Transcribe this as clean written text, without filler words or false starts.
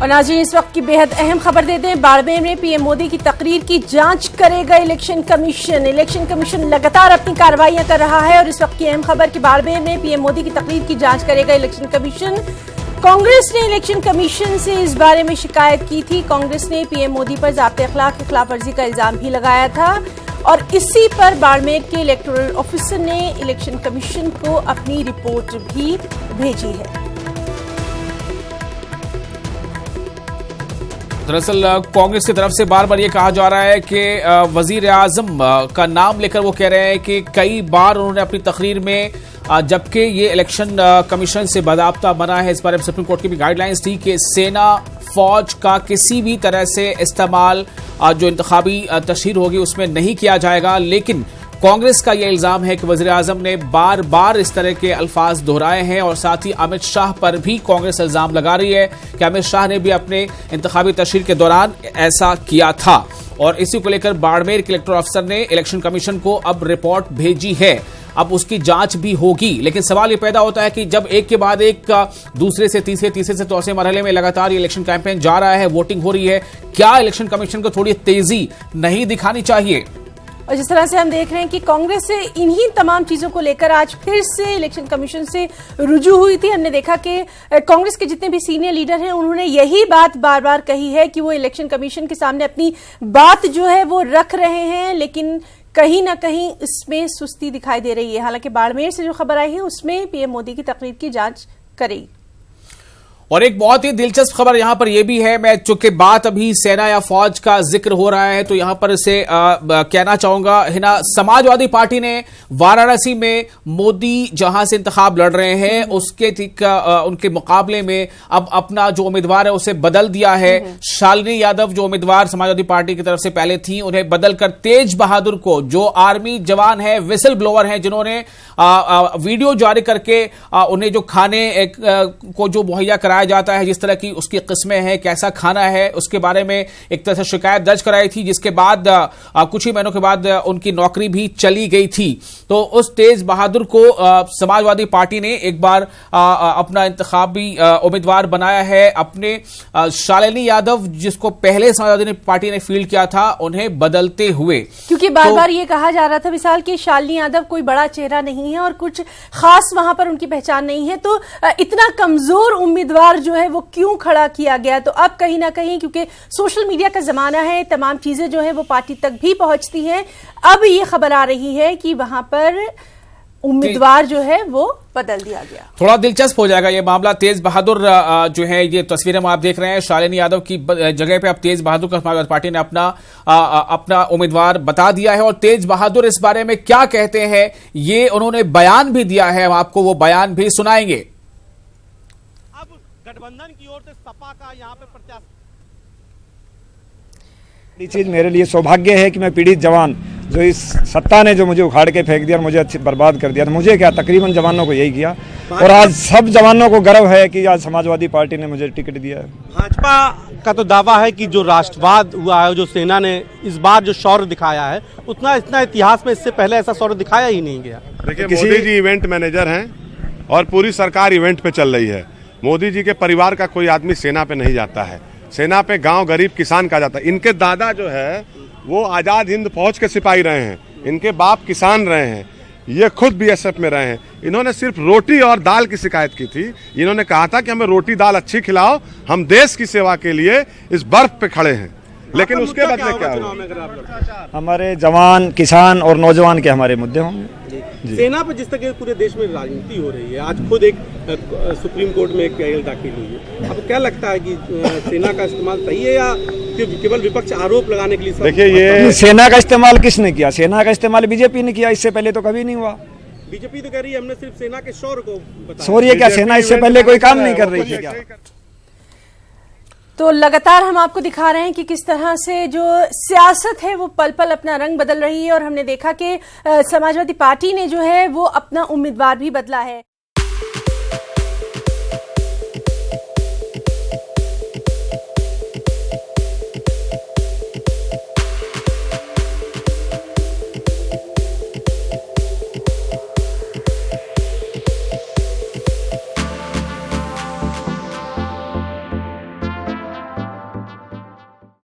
और नाज़रीन, इस वक्त की बेहद अहम खबर दे दें। बाड़मेर में पीएम मोदी की तकरीर की जांच करेगा इलेक्शन कमीशन। इलेक्शन कमीशन लगातार अपनी कार्रवाइयां कर रहा है और इस वक्त की अहम खबर कि बाड़मेर में पीएम मोदी की तकरीर की जांच करेगा इलेक्शन कमीशन। कांग्रेस ने इलेक्शन कमीशन से इस बारे में शिकायत की थी। कांग्रेस ने पीएम मोदी पर ज़ाब्ते अखलाक की खिलाफ वर्जी का इल्जाम भी लगाया था और इसी पर बाड़मेर के इलेक्टोरल ऑफिसर ने इलेक्शन कमीशन को अपनी रिपोर्ट भी भेजी है। दरअसल कांग्रेस की तरफ से बार बार ये कहा जा रहा है कि वजीर आजम का नाम लेकर वो कह रहे हैं कि कई बार उन्होंने अपनी तकरीर में, जबकि ये इलेक्शन कमीशन से बाकायदा बना है, इस बारे में सुप्रीम कोर्ट की भी गाइडलाइंस थी कि सेना फौज का किसी भी तरह से इस्तेमाल जो इंतखाबी तशहीर होगी उसमें नहीं किया जाएगा। लेकिन कांग्रेस का यह इल्जाम है कि वज़ीर आज़म ने बार बार इस तरह के अल्फाज दोहराए हैं और साथ ही अमित शाह पर भी कांग्रेस इल्जाम लगा रही है कि अमित शाह ने भी अपने इंतखाबी तशहीर के दौरान ऐसा किया था। और इसी को लेकर बाड़मेर के इलेक्टोरल अफसर ने इलेक्शन कमीशन को अब रिपोर्ट भेजी है। अब उसकी जांच भी होगी, लेकिन सवाल ये पैदा होता है कि जब एक के बाद एक दूसरे से तीसरे से चौथे मरहले में लगातार ये इलेक्शन कैंपेन जा रहा है, वोटिंग हो रही है, क्या इलेक्शन कमीशन को थोड़ी तेजी नहीं दिखानी चाहिए? और जिस तरह से हम देख रहे हैं कि कांग्रेस से इन्हीं तमाम चीजों को लेकर आज फिर से इलेक्शन कमीशन से रुजू हुई थी। हमने देखा कि कांग्रेस के जितने भी सीनियर लीडर हैं उन्होंने यही बात बार बार कही है कि वो इलेक्शन कमीशन के सामने अपनी बात जो है वो रख रहे हैं, लेकिन कहीं ना कहीं इसमें सुस्ती दिखाई दे रही है। हालांकि बाड़मेर से जो खबर आई है उसमें पीएम मोदी की तकरीर की जांच करेगी। और एक बहुत ही दिलचस्प खबर यहां पर यह भी है, मैं चूंकि बात अभी सेना या फौज का जिक्र हो रहा है तो यहां पर इसे कहना चाहूंगा, हिना समाजवादी पार्टी ने वाराणसी में मोदी जहां से इंतखाब लड़ रहे हैं उसके ठीक उनके मुकाबले में अब अपना जो उम्मीदवार है उसे बदल दिया है। शालिनी यादव जो उम्मीदवार समाजवादी पार्टी की तरफ से पहले थी, उन्हें बदलकर तेज बहादुर को, जो आर्मी जवान है, विसल ब्लोअर हैं, जिन्होंने वीडियो जारी करके उन्हें जो खाने को जो मुहैया कराया जाता है, जिस तरह की उसकी किस्में हैं, कैसा खाना है, उसके बारे में एक तरह से शिकायत दर्ज कराई थी, जिसके बाद कुछ ही महीनों के बाद उनकी नौकरी भी चली गई थी। तो उस तेज बहादुर को समाजवादी पार्टी ने एक बार अपना इंतखाबी उम्मीदवार बनाया है। अपने शालिनी यादव, जिसको पहले समाजवादी पार्टी ने फील्ड किया था, उन्हें बदलते हुए, क्योंकि बार बार ये कहा जा रहा था विशाल कि शालिनी यादव कोई बड़ा चेहरा नहीं है और कुछ खास वहां पर उनकी पहचान नहीं है, तो इतना कमजोर उम्मीदवार जो है वो क्यों खड़ा किया गया। तो अब कहीं ना कहीं क्योंकि सोशल मीडिया का जमाना है, तमाम चीजें जो है वो पार्टी तक भी पहुंचती हैं, अब ये खबर आ रही है कि वहां पर उम्मीदवार जो है वो बदल दिया गया। थोड़ा दिलचस्प हो जाएगा ये मामला। तेज बहादुर जो है, ये तस्वीरें हम आप देख रहे हैं, शालिनी यादव की जगह पे अब तेज बहादुर का समाजवादी पार्टी ने अपना उम्मीदवार बता दिया है। और तेज बहादुर इस बारे में क्या कहते हैं, ये उन्होंने बयान भी दिया है, हम आपको वो बयान भी सुनाएंगे। गठबंधन की ओर से सपा का यहाँ पे प्रत्याशी, चीज मेरे लिए सौभाग्य है कि मैं पीड़ित जवान, जो इस सत्ता ने जो मुझे उखाड़ के फेंक दिया और मुझे अच्छी बर्बाद कर दिया, तो मुझे क्या, तकरीबन जवानों को यही किया। और आज सब जवानों को गर्व है कि आज समाजवादी पार्टी ने मुझे टिकट दिया है। भाजपा का तो दावा है कि जो राष्ट्रवाद हुआ है, जो सेना ने इस बार जो शौर्य दिखाया है, इतना इतिहास में इससे पहले ऐसा शौर्य दिखाया ही नहीं गया। देखिए, मोदी जी इवेंट मैनेजर हैं और पूरी सरकार इवेंट पे चल रही है। मोदी जी के परिवार का कोई आदमी सेना पे नहीं जाता है, सेना पे गांव गरीब किसान का जाता है। इनके दादा जो है वो आज़ाद हिंद फौज के सिपाही रहे हैं, इनके बाप किसान रहे हैं, ये खुद बीएसएफ में रहे हैं। इन्होंने सिर्फ रोटी और दाल की शिकायत की थी। इन्होंने कहा था कि हमें रोटी दाल अच्छी खिलाओ, हम देश की सेवा के लिए इस बर्फ पे खड़े हैं। लेकिन उसके बदले क्या हुआ? हमारे जवान, किसान और नौजवान के हमारे मुद्दे होंगे। सेना पर जिस तरह पूरे देश में राजनीति हो रही है, आज खुद एक सुप्रीम कोर्ट में एक पहल दाखिल हुई है, अब क्या लगता है कि सेना का इस्तेमाल सही है या केवल विपक्ष आरोप लगाने के लिए? देखिए, ये सेना का इस्तेमाल किसने किया? सेना का इस्तेमाल बीजेपी ने किया, इससे पहले तो कभी नहीं हुआ। बीजेपी तो कह रही है हमने सिर्फ सेना के शौर्य को बताया। शौर्य क्या, सेना इससे पहले कोई काम नहीं कर रही थी क्या? तो लगातार हम आपको दिखा रहे हैं कि किस तरह से जो सियासत है वो पल पल अपना रंग बदल रही है और हमने देखा कि समाजवादी पार्टी ने जो है वो अपना उम्मीदवार भी बदला है।